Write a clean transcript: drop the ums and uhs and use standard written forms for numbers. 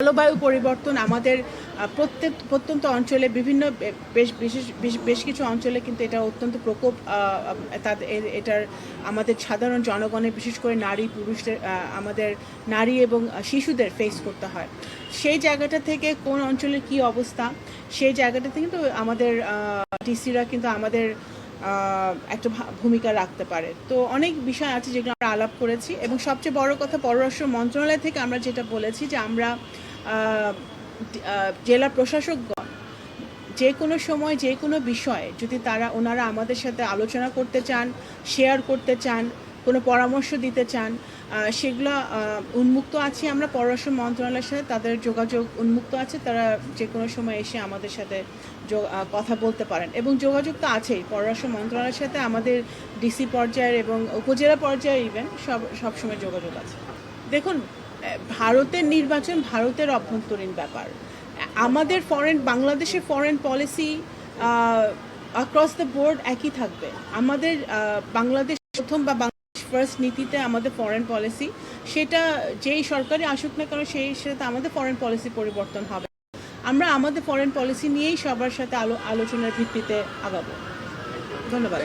জলবায়ু পরিবর্তন আমাদের প্রত্যন্ত অঞ্চলে বিভিন্ন বেশ কিছু অঞ্চলে কিন্তু এটা অত্যন্ত প্রকোপ এটার আমাদের সাধারণ জনগণের বিশেষ করে নারী পুরুষদের আমাদের নারী এবং শিশুদের ফেস করতে হয়। সেই জায়গাটা থেকে কোন অঞ্চলের কি অবস্থা সেই জায়গাটা থেকে কিন্তু আমাদের ডিসিরা কিন্তু আমাদের একটা ভূমিকা রাখতে পারে। তো অনেক বিষয় আছে যেগুলো আমরা আলাপ করেছি এবং সবচেয়ে বড় কথা পররাষ্ট্র মন্ত্রণালয় থেকে আমরা যেটা বলেছি যে আমরা জেলা প্রশাসকগণ যে কোনো সময় যে কোনো বিষয়ে যদি ওনারা আমাদের সাথে আলোচনা করতে চান, শেয়ার করতে চান, কোনো পরামর্শ দিতে চান, সেগুলো উন্মুক্ত আছি আমরা পররাষ্ট্র মন্ত্রণালয়ের সাথে, তাদের যোগাযোগ উন্মুক্ত আছে, তারা যে কোনো সময় এসে আমাদের সাথে কথা বলতে পারেন এবং যোগাযোগ তো আছেই পররাষ্ট্র মন্ত্রণালয়ের সাথে আমাদের ডিসি পর্যায়ের এবং উপজেলা পর্যায়ের ইভেন সবসময় যোগাযোগ আছে। দেখুন, ভারতের নির্বাচন ভারতের অভ্যন্তরীণ ব্যাপার। আমাদের বাংলাদেশের foreign policy across the board একই থাকবে। আমাদের বাংলাদেশ প্রথম বা বাংলাদেশ ফার্স্ট নীতিতে আমাদের ফরেন পলিসি, সেটা যেই সরকারি আসুক না কেন সেটা আমাদের ফরেন পলিসি পরিবর্তন হবে। আমরা আমাদের ফরেন পলিসি নিয়েই সবার সাথে আলোচনার ভিত্তিতে আগাবো। ধন্যবাদ।